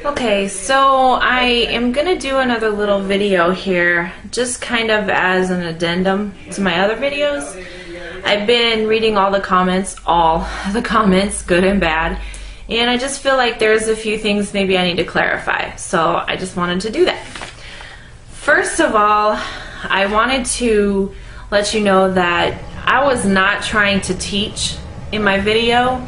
Okay, so I am going to do another little video here, just kind of as an addendum to my other videos. I've been reading all the comments, good and bad, and I just feel like there's a few things maybe I need to clarify, so I just wanted to do that. First of all, I wanted to let you know that I was not trying to teach in my video.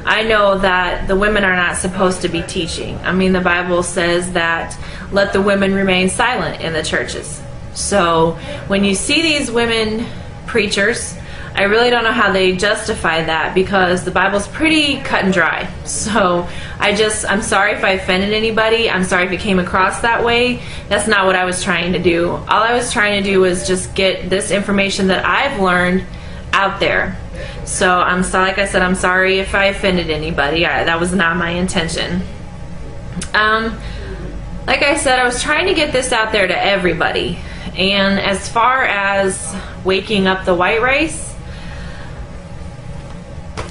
I know that the women are not supposed to be teaching. I mean, the Bible says that let the women remain silent in the churches. So when you see these women preachers, I really don't know how they justify that, because the Bible's pretty cut and dry. So I'm sorry if I offended anybody. I'm sorry if it came across that way. That's not what I was trying to do. All I was trying to do was just get this information that I've learned out there. So like I said, I'm sorry if I offended anybody. That was not my intention. Like I said, I was trying to get this out there to everybody. And as far as waking up the white race,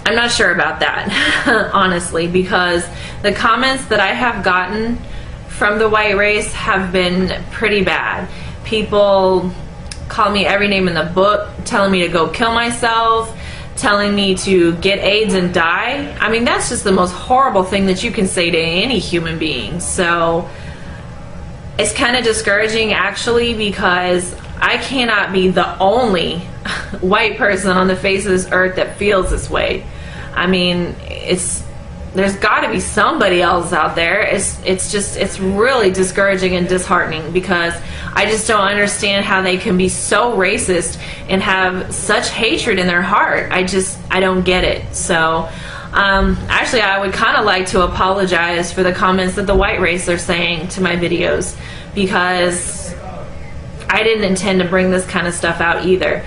I'm not sure about that, honestly, because the comments that I have gotten from the white race have been pretty bad. People call me every name in the book, telling me to go kill myself, telling me to get AIDS and die. I mean, that's just the most horrible thing that you can say to any human being. So it's kind of discouraging, actually, because I cannot be the only white person on the face of this earth that feels this way. I mean, there's got to be somebody else out there. It's really discouraging and disheartening, because I just don't understand how they can be so racist and have such hatred in their heart. I don't get it. So actually, I would kind of like to apologize for the comments that the white race are saying to my videos, because I didn't intend to bring this kind of stuff out either.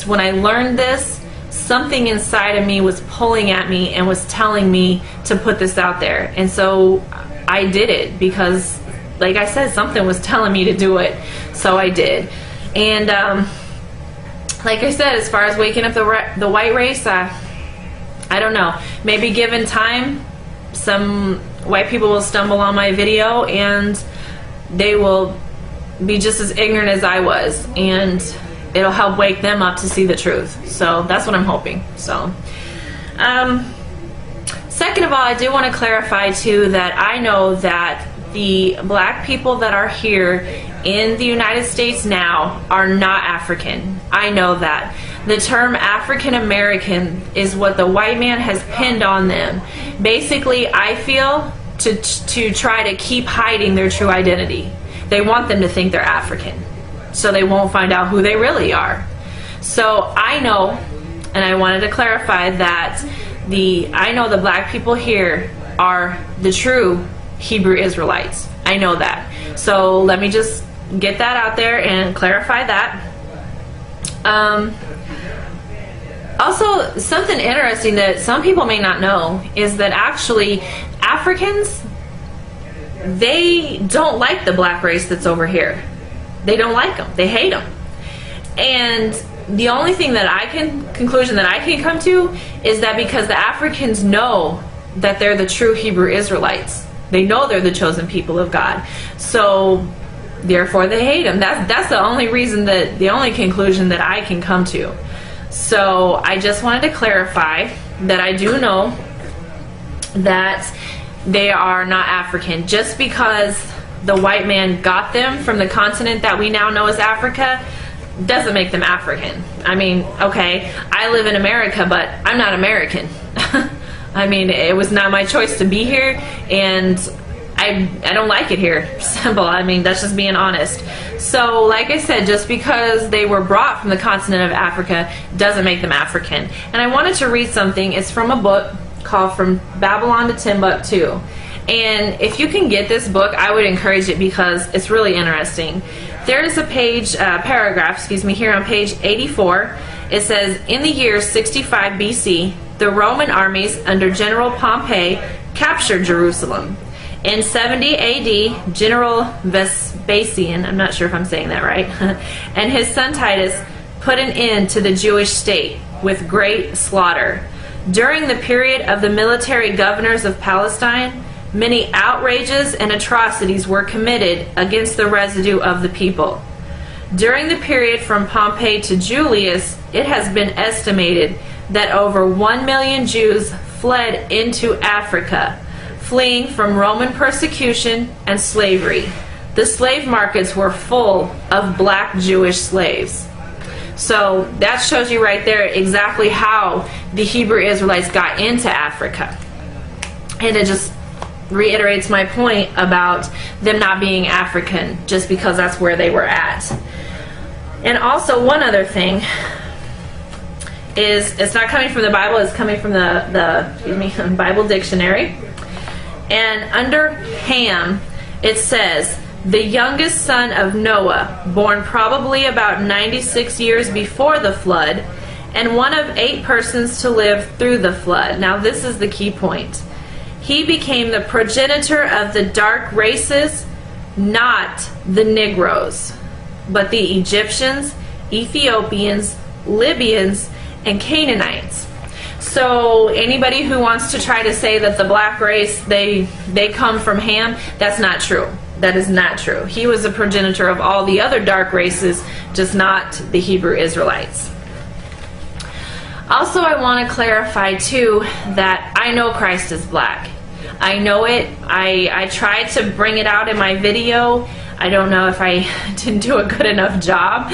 When I learned this, something inside of me was pulling at me and was telling me to put this out there. And so I did it, because, like I said, something was telling me to do it. So I did. And like I said, as far as waking up the white race, I don't know. Maybe given time, some white people will stumble on my video and they will be just as ignorant as I was, and it'll help wake them up to see the truth. So that's what I'm hoping. So second of all, I do want to clarify too that I know that the black people that are here in the United States now are not African. I know that. The term African American is what the white man has pinned on them. Basically, I feel to try to keep hiding their true identity. They want them to think they're African, so they won't find out who they really are. So I know, and I wanted to clarify that I know the black people here are the true Hebrew Israelites. I know that. So let me just get that out there and clarify that. Also, something interesting that some people may not know is that actually Africans, they don't like the black race that's over here. They don't like them. They hate them. And the only thing conclusion that I can come to is that because the Africans know that they're the true Hebrew Israelites. They know they're the chosen people of God. So therefore they hate them. That's the only conclusion that I can come to. So I just wanted to clarify that I do know that they are not African. Just because the white man got them from the continent that we now know as Africa doesn't make them African. I mean, okay, I live in America, but I'm not American. I mean, it was not my choice to be here, and I don't like it here. Simple. I mean, that's just being honest. So, like I said, just because they were brought from the continent of Africa doesn't make them African. And I wanted to read something. It's from a book called From Babylon to Timbuktu. And if you can get this book, I would encourage it, because it's really interesting. There is a paragraph here on page 84. It says, in the year 65 BC, the Roman armies under General Pompey captured Jerusalem. In 70 AD, General Vespasian, I'm not sure if I'm saying that right, and his son Titus put an end to the Jewish state with great slaughter. During the period of the military governors of Palestine, Many outrages and atrocities were committed against the residue of the people. During the period from Pompey to Julius, it has been estimated that over 1 million Jews fled into Africa, fleeing from Roman persecution and slavery. The slave markets were full of black Jewish slaves. So that shows you right there exactly how the Hebrew Israelites got into Africa. And it just reiterates my point about them not being African just because that's where they were at. And also one other thing is, it's not coming from the Bible, it's coming from the Bible dictionary. And under Ham, it says, the youngest son of Noah, born probably about 96 years before the flood, and one of 8 persons to live through the flood. Now this is the key point. He became the progenitor of the dark races, not the Negroes, but the Egyptians, Ethiopians, Libyans, and Canaanites. So anybody who wants to try to say that the black race, they come from Ham, that's not true. That is not true. He was a progenitor of all the other dark races, just not the Hebrew Israelites. Also, I want to clarify too that I know Christ is black. I know it. I tried to bring it out in my video. I don't know if I didn't do a good enough job,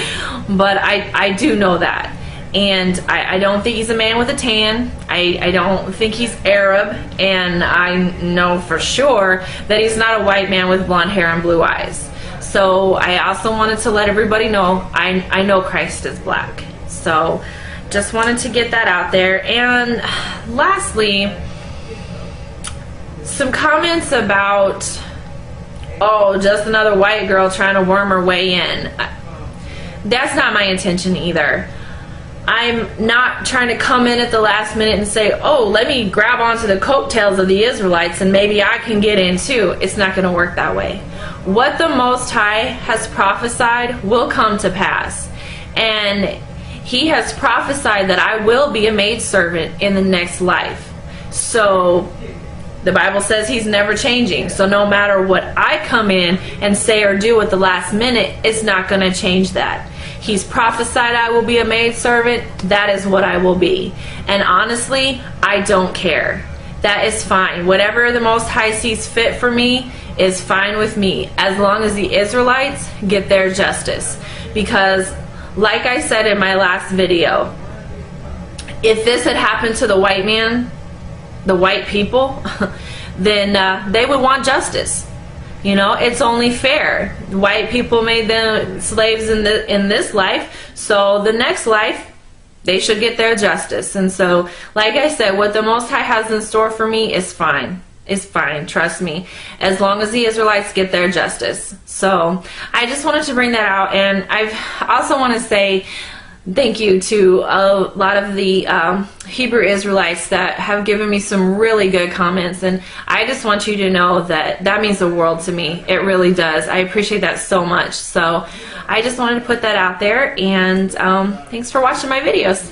but I do know that. And I don't think he's a man with a tan. I don't think he's Arab. And I know for sure that he's not a white man with blonde hair and blue eyes. So I also wanted to let everybody know I know Christ is black. So just wanted to get that out there. And lastly, some comments about, oh, just another white girl trying to worm her way in. That's not my intention either. I'm not trying to come in at the last minute and say, oh, let me grab onto the coattails of the Israelites and maybe I can get in too. It's not going to work that way. What the Most High has prophesied will come to pass. And he has prophesied that I will be a maidservant in the next life. So the Bible says he's never changing. So no matter what I come in and say or do at the last minute, it's not going to change that. He's prophesied I will be a maidservant. That is what I will be. And honestly, I don't care. That is fine. Whatever the Most High sees fit for me is fine with me, as long as the Israelites get their justice. Because, like I said in my last video, if this had happened to the white man, the white people, then they would want justice. You know, it's only fair. White people made them slaves in this life, so the next life, they should get their justice. And so, like I said, what the Most High has in store for me is fine. It's fine, trust me, as long as the Israelites get their justice. So, I just wanted to bring that out, and I also want to say thank you to a lot of the Hebrew Israelites that have given me some really good comments, and I just want you to know that that means the world to me. It really does. I appreciate that so much. So I just wanted to put that out there, and thanks for watching my videos.